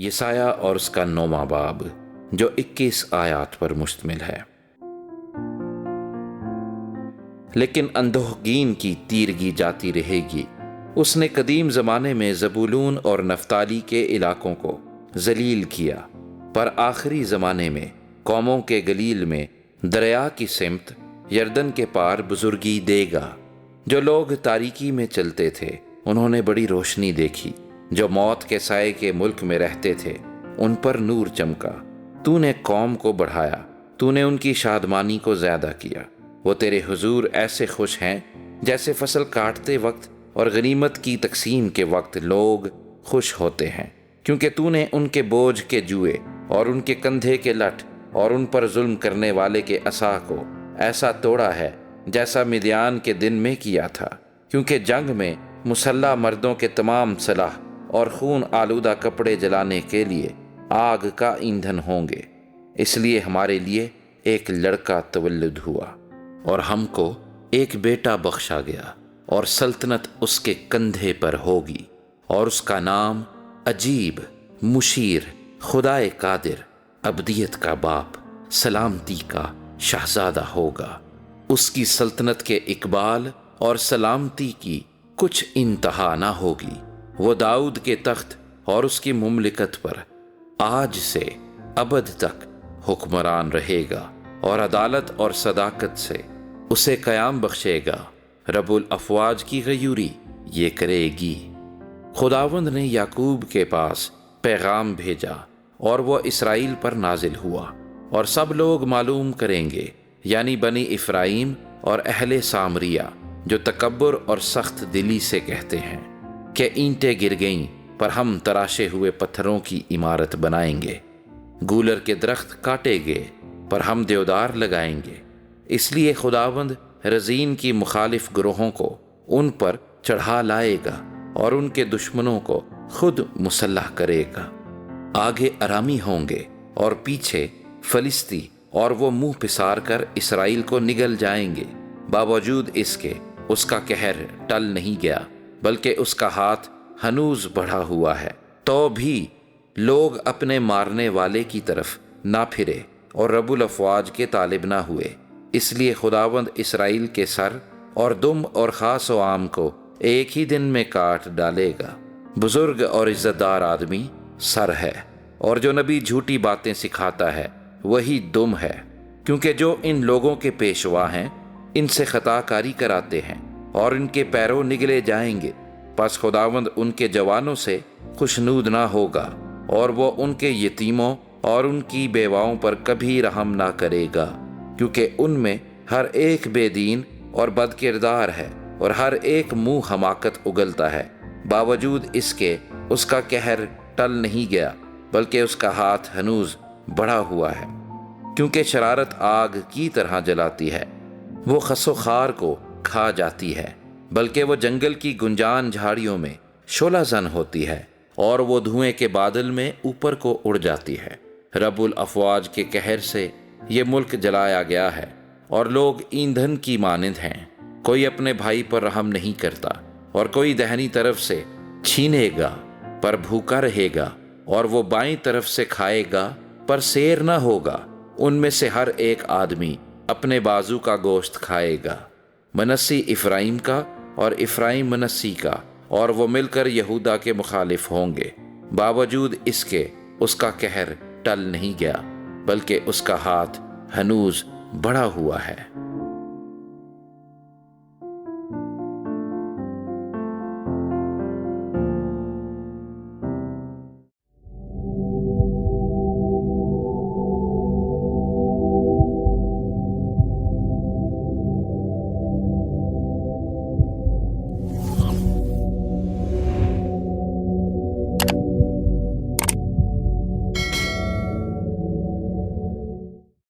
یسایہ اور اس کا 9واں باب جو 21 آیات پر مشتمل ہے۔ لیکن اندوہگین کی تیرگی جاتی رہے گی۔ اس نے قدیم زمانے میں زبولون اور نفتالی کے علاقوں کو ذلیل کیا، پر آخری زمانے میں قوموں کے گلیل میں دریا کی سمت یردن کے پار بزرگی دے گا۔ جو لوگ تاریکی میں چلتے تھے انہوں نے بڑی روشنی دیکھی، جو موت کے سائے کے ملک میں رہتے تھے ان پر نور چمکا۔ تو نے قوم کو بڑھایا، تو نے ان کی شادمانی کو زیادہ کیا۔ وہ تیرے حضور ایسے خوش ہیں جیسے فصل کاٹتے وقت اور غنیمت کی تقسیم کے وقت لوگ خوش ہوتے ہیں، کیونکہ تو نے ان کے بوجھ کے جوئے اور ان کے کندھے کے لٹ اور ان پر ظلم کرنے والے کے عصا کو ایسا توڑا ہے جیسا مدیان کے دن میں کیا تھا، کیونکہ جنگ میں مسلح مردوں کے تمام سلاح اور خون آلودہ کپڑے جلانے کے لیے آگ کا ایندھن ہوں گے۔ اس لیے ہمارے لیے ایک لڑکا تولد ہوا اور ہم کو ایک بیٹا بخشا گیا، اور سلطنت اس کے کندھے پر ہوگی، اور اس کا نام عجیب، مشیر، خدائے قادر، ابدیت کا باپ، سلامتی کا شہزادہ ہوگا۔ اس کی سلطنت کے اقبال اور سلامتی کی کچھ انتہا نہ ہوگی۔ وہ داؤد کے تخت اور اس کی مملکت پر آج سے ابد تک حکمران رہے گا، اور عدالت اور صداقت سے اسے قیام بخشے گا۔ رب الافواج کی غیوری یہ کرے گی۔ خداوند نے یعقوب کے پاس پیغام بھیجا اور وہ اسرائیل پر نازل ہوا، اور سب لوگ معلوم کریں گے، یعنی بنی افرائیم اور اہل سامریہ جو تکبر اور سخت دلی سے کہتے ہیں کہ اینٹیں گر گئیں پر ہم تراشے ہوئے پتھروں کی عمارت بنائیں گے، گولر کے درخت کاٹے گئے پر ہم دیودار لگائیں گے۔ اس لیے خداوند رزین کی مخالف گروہوں کو ان پر چڑھا لائے گا اور ان کے دشمنوں کو خود مسلح کرے گا۔ آگے ارامی ہوں گے اور پیچھے فلسطی، اور وہ منہ پسار کر اسرائیل کو نگل جائیں گے۔ باوجود اس کے اس کا قہر ٹل نہیں گیا، بلکہ اس کا ہاتھ ہنوز بڑھا ہوا ہے، تو بھی لوگ اپنے مارنے والے کی طرف نہ پھرے اور رب الافواج کے طالب نہ ہوئے۔ اس لیے خداوند اسرائیل کے سر اور دم اور خاص و عام کو ایک ہی دن میں کاٹ ڈالے گا۔ بزرگ اور عزت دار آدمی سر ہے، اور جو نبی جھوٹی باتیں سکھاتا ہے وہی دم ہے، کیونکہ جو ان لوگوں کے پیشوا ہیں ان سے خطا کاری کراتے ہیں اور ان کے پیروں نگلے جائیں گے۔ پس خداوند ان کے جوانوں سے خوشنود نہ ہوگا، اور وہ ان کے یتیموں اور ان کی بیواؤں پر کبھی رحم نہ کرے گا، کیونکہ ان میں ہر ایک بے دین اور بد کردار ہے، اور ہر ایک منہ حماقت اگلتا ہے۔ باوجود اس کے اس کا قہر ٹل نہیں گیا، بلکہ اس کا ہاتھ ہنوز بڑھا ہوا ہے، کیونکہ شرارت آگ کی طرح جلاتی ہے، وہ خس و خار کو کھا جاتی ہے، بلکہ وہ جنگل کی گنجان جھاڑیوں میں شعلہ زن ہوتی ہے، اور وہ دھوئیں کے بادل میں اوپر کو اڑ جاتی ہے۔ رب الافواج کے قہر سے یہ ملک جلایا گیا ہے، اور لوگ ایندھن کی مانند ہیں۔ کوئی اپنے بھائی پر رحم نہیں کرتا، اور کوئی دہنی طرف سے چھینے گا پر بھوکا رہے گا، اور وہ بائیں طرف سے کھائے گا پر سیر نہ ہوگا۔ ان میں سے ہر ایک آدمی اپنے بازو کا گوشت کھائے گا، منسی افرائیم کا اور افرائیم منسی کا، اور وہ مل کر یہودا کے مخالف ہوں گے۔ باوجود اس کے اس کا قہر ٹل نہیں گیا، بلکہ اس کا ہاتھ ہنوز بڑھا ہوا ہے۔